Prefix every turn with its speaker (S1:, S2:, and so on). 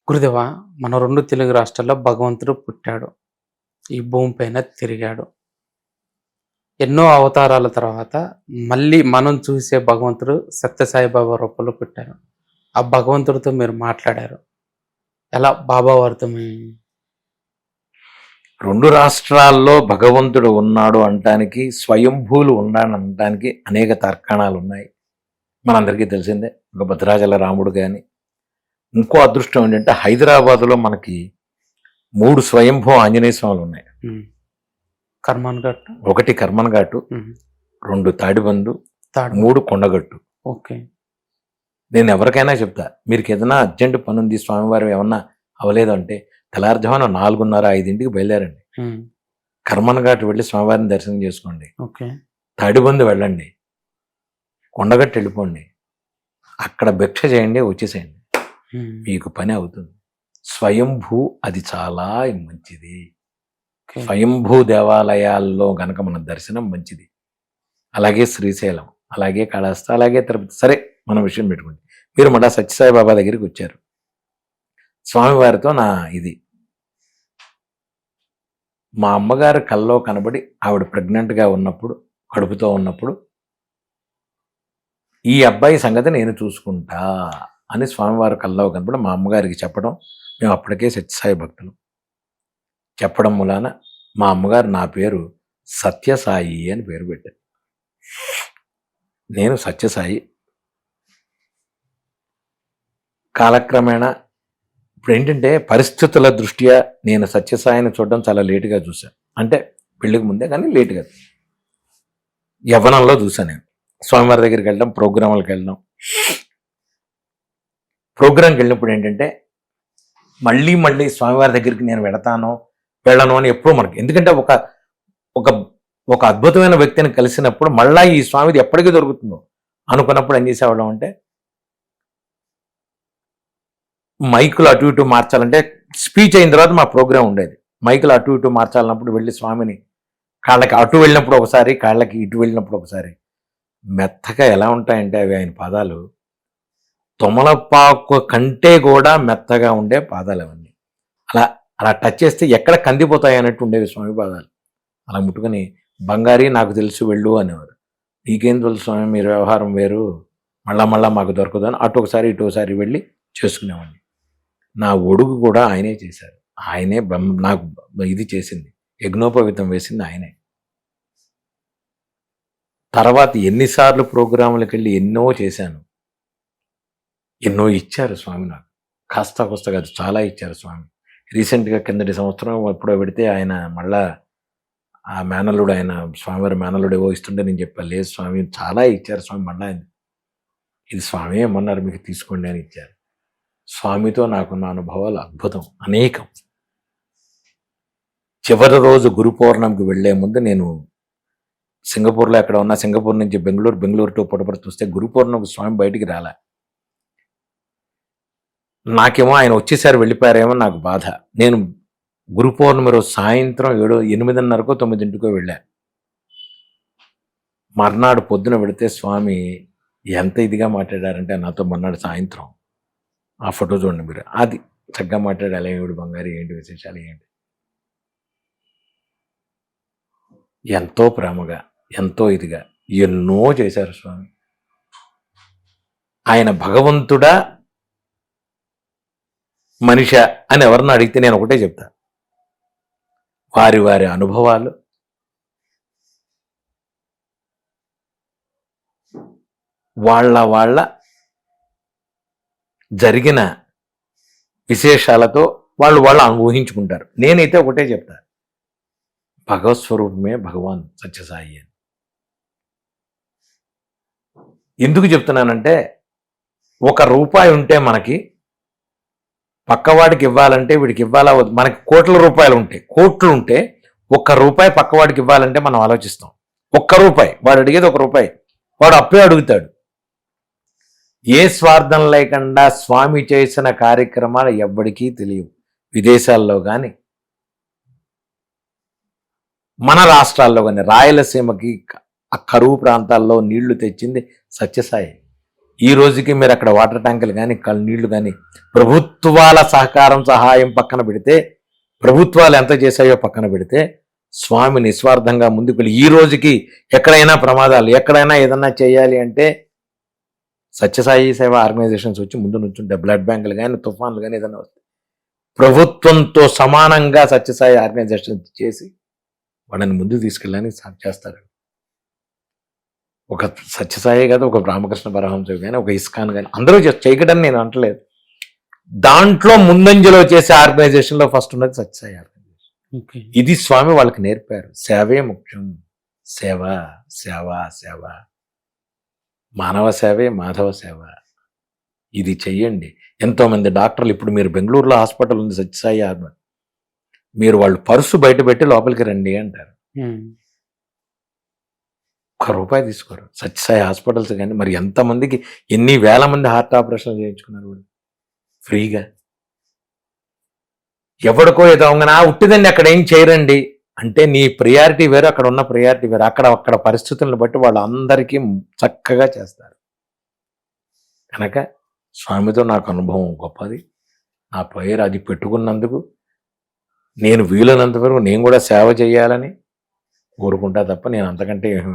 S1: గురుదేవా, మన 2 తెలుగు రాష్ట్రాల్లో భగవంతుడు పుట్టాడు. ఈ భూమి పైన తిరిగాడు. ఎన్నో అవతారాల తర్వాత మళ్ళీ మనం చూసే భగవంతుడు సత్యసాయి బాబా రూపంలో పుట్టారు. ఆ భగవంతుడితో మీరు మాట్లాడారు. ఎలా బాబా వారితో మీ
S2: 2 రాష్ట్రాల్లో భగవంతుడు ఉన్నాడు అనటానికి, స్వయంభూలు ఉన్నాడనటానికి అనేక తర్కాణాలున్నాయి. మనందరికీ తెలిసిందే. ఒక భద్రాచల రాముడు గాని, ఇంకో అదృష్టం ఏంటంటే హైదరాబాద్‌లో మనకి 3 స్వయంభూ ఆంజనేయ స్వాములున్నాయి.
S1: కర్మన్ ఘట్,
S2: 1 కర్మన్ ఘాటు, 2 తాడిబందు,
S1: తాడు.
S2: 3 కొండగట్టు.
S1: ఓకే.
S2: నేను ఎవరికైనా చెప్తా, మీకేదైనా అర్జెంట్ పనుంది, స్వామివారు ఏమన్నా అవ్వలేదు అంటే తెల్లారుజామున 4:30, 5కి బయలుదేరండి. కర్మన్ ఘాట్ వెళ్ళి స్వామివారిని దర్శనం చేసుకోండి.
S1: ఓకే.
S2: తాడిబందు వెళ్ళండి. కొండగట్టు వెళ్ళిపోండి. అక్కడ భిక్ష చేయండి, వచ్చేసేయండి. మీకు పని అవుతుంది. స్వయంభూ అది చాలా మంచిది. స్వయంభూ దేవాలయాల్లో గనక మన దర్శనం మంచిది. అలాగే శ్రీశైలం, అలాగే కాళహస్తి, అలాగే తిరుపతి. సరే, మన విషయం పెట్టుకోండి. మీరు మళ్ళా సత్యసాయి బాబా దగ్గరికి వచ్చారు. స్వామివారితో నా ఇది మా అమ్మగారు కల్లో కనబడి ఆవిడ ప్రెగ్నెంట్గా ఉన్నప్పుడు, కడుపుతో ఉన్నప్పుడు, ఈ అబ్బాయి సంగతి నేను చూసుకుంటా అని స్వామివారి కల్లో కనబడి మా అమ్మగారికి చెప్పడం. మేము అప్పటికే సత్యసాయి భక్తులు. చెప్పడం మూలాన మా అమ్మగారు నా పేరు సత్యసాయి అని పేరు పెట్టారు. నేను సత్యసాయి. కాలక్రమేణా ఇప్పుడు ఏంటంటే పరిస్థితుల దృష్ట్యా నేను సత్యసాయిని చూడడం చాలా లేటుగా చూశాను. అంటే పెళ్ళికి ముందే, కానీ లేటుగా. యవ్వనంలో చూశాను నేను స్వామివారి దగ్గరికి వెళ్ళడం, ప్రోగ్రాంలకు వెళ్ళడం. ప్రోగ్రాంకి వెళ్ళినప్పుడు ఏంటంటే మళ్ళీ మళ్ళీ స్వామివారి దగ్గరికి నేను వెళ్ళను అని ఎప్పుడూ మనకి, ఎందుకంటే ఒక ఒక ఒక అద్భుతమైన వ్యక్తిని కలిసినప్పుడు మళ్ళీ ఈ స్వామిది ఎప్పటికీ దొరుకుతుందో అనుకున్నప్పుడు ఏం చేసేవాళ్ళం అంటే, మైకులు అటు ఇటు మార్చాలంటే స్పీచ్ అయిన తర్వాత మా ప్రోగ్రాం ఉండేది. మైకులు అటు ఇటు మార్చాలన్నప్పుడు వెళ్ళి స్వామిని కాళ్ళకి అటు వెళ్ళినప్పుడు ఒకసారి, కాళ్ళకి ఇటు వెళ్ళినప్పుడు ఒకసారి. మెత్తగా ఎలా ఉంటాయంటే అవి ఆయన పాదాలు తొమలపాకు కంటే కూడా మెత్తగా ఉండే పాదాలు అవన్నీ. అలా అలా టచ్ చేస్తే ఎక్కడ కందిపోతాయి అన్నట్టు ఉండేవి స్వామి పాదాలు. అలా ముట్టుకొని, బంగారీ నాకు తెలుసు వెళ్ళు అనేవారు. నీకేం తెలుసు స్వామి, మీరు వ్యవహారం వేరు, మళ్ళా మాకు దొరకదు అని అటు ఒకసారి ఇటు ఒకసారి వెళ్ళి చేసుకునేవాడిని. నా ఒడుగు కూడా ఆయనే చేశారు. ఆయనే నాకు ఇది చేసింది, యజ్ఞోపవితం వేసింది ఆయనే. తర్వాత ఎన్నిసార్లు ప్రోగ్రాములకు వెళ్ళి ఎన్నో చేశాను. ఎన్నో ఇచ్చారు స్వామి నాకు. కాస్త కోస్త కాదు, చాలా ఇచ్చారు స్వామి. రీసెంట్గా కిందటి సంవత్సరం ఎప్పుడో పెడితే ఆయన మళ్ళా ఆ మేనల్లుడు, ఆయన స్వామివారి మేనల్లుడు ఏవో ఇస్తుంటే నేను చెప్పాను, లేదు స్వామి చాలా ఇచ్చారు స్వామి, మళ్ళా ఇది స్వామి ఏమన్నారు మీకు తీసుకోండి అని ఇచ్చారు. స్వామితో నాకున్న అనుభవాలు అద్భుతం, అనేకం. చివరి రోజు గురు పౌర్ణమికి వెళ్లే ముందు నేను సింగపూర్లో ఎక్కడ ఉన్నా, సింగపూర్ నుంచి బెంగళూరు టు పుట్టపర్తి చూస్తే గురు పౌర్ణమికి స్వామి బయటికి రాలే. నాకేమో ఆయన వచ్చేసారి వెళ్ళిపోయారేమో నాకు బాధ. నేను గురు పౌర్ణమి రోజు సాయంత్రం 8:30కో 9కో వెళ్ళా. మర్నాడు పొద్దున వెళితే స్వామి ఎంత ఇదిగా మాట్లాడారంటే నాతో, మర్నాడు సాయంత్రం ఆ ఫోటో చూడండి మీరు, అది చక్కగా మాట్లాడాలి. ఏమిడు బంగారు, ఏంటి విశేషాలు, ఏంటి, ఎంతో ప్రేమగా, ఎంతో ఇదిగా ఎన్నో చేశారు స్వామి. ఆయన భగవంతుడా మనిషి అని ఎవరన్నా అడిగితే నేను ఒకటే చెప్తా, వారి వారి అనుభవాలు, వాళ్ళ జరిగిన విశేషాలతో వాళ్ళు ఊహించుకుంటారు. నేనైతే ఒకటే చెప్తా, భగవత్ స్వరూపమే భగవాన్ సత్యసాయి అని. ఎందుకు చెప్తున్నానంటే, ₹1 ఉంటే మనకి పక్కవాడికి ఇవ్వాలంటే, వీడికి ఇవ్వాలా, మనకి కోట్ల రూపాయలు ఉంటాయి, కోట్లు ఉంటే ₹1 పక్కవాడికి ఇవ్వాలంటే మనం ఆలోచిస్తాం. ₹1 వాడు అడిగేది ₹1, వాడు అప్పే అడుగుతాడు. ఏ స్వార్థం లేకుండా స్వామి చేసిన కార్యక్రమాలు ఎవ్వడికీ తెలియవు. విదేశాల్లో కానీ, మన రాష్ట్రాల్లో కానీ, రాయలసీమకి ఆ కరువు ప్రాంతాల్లో నీళ్లు తెచ్చింది సత్యసాయి. ఈ రోజుకి మీరు అక్కడ వాటర్ ట్యాంకులు కానీ నీళ్లు కానీ ప్రభుత్వాల సహకారం సహాయం పక్కన పెడితే, ప్రభుత్వాలు ఎంత చేశాయో పక్కన పెడితే, స్వామి నిస్వార్థంగా ముందుకు వెళ్ళి ఈ రోజుకి ఎక్కడైనా ప్రమాదాలు, ఎక్కడైనా ఏదన్నా చేయాలి అంటే సత్యసాయి సేవ ఆర్గనైజేషన్స్ వచ్చి ముందు నుంచుంటే, బ్లడ్ బ్యాంకులు కానీ తుఫాన్లు కానీ ఏదైనా వస్తాయి, ప్రభుత్వంతో సమానంగా సత్యసాయి ఆర్గనైజేషన్ చేసి వాళ్ళని ముందుకు తీసుకెళ్ళడానికి చేస్తారు. ఒక సత్యసాయి కాదు, ఒక రామకృష్ణ పరమహంస కానీ, ఒక ఇస్కాన్ కానీ అందరూ చేయకడని నేను అంటలేదు. దాంట్లో ముందంజలో చేసే ఆర్గనైజేషన్లో ఫస్ట్ ఉన్నది సత్యసాయి ఆర్గనైజేషన్.
S1: ఓకే.
S2: ఇది స్వామి వాళ్ళకి నేర్పారు. సేవే ముఖ్యం. సేవ సేవ సేవ, మానవ సేవే మాధవ సేవ. ఇది చెయ్యండి. ఎంతోమంది డాక్టర్లు, ఇప్పుడు మీరు బెంగళూరులో హాస్పిటల్ ఉంది సత్యసాయి ఆర్గనైజేషన్, మీరు వాళ్ళు పర్సు బయట పెట్టి లోపలికి రండి అంటారు. ₹1 తీసుకోరు. సత్యసాయి హాస్పిటల్స్ కానీ మరి ఎంతమందికి, ఎన్ని వేల మంది హార్ట్ ఆపరేషన్లు చేయించుకున్నారు వాళ్ళు ఫ్రీగా. ఎవరికో ఏదో అవగానే ఉట్టిదండి అక్కడ ఏం చేయరండి అంటే, నీ ప్రియారిటీ వేరు, అక్కడ ఉన్న ప్రియారిటీ వేరు. అక్కడ పరిస్థితులను బట్టి వాళ్ళు అందరికీ చక్కగా చేస్తారు. కనుక స్వామితో నాకు అనుభవం గొప్పది. నా పేరు అది పెట్టుకున్నందుకు నేను వీలైనంత వరకు నేను కూడా సేవ చేయాలని కోరుకుంటా తప్ప నేను అంతకంటే ఏమీ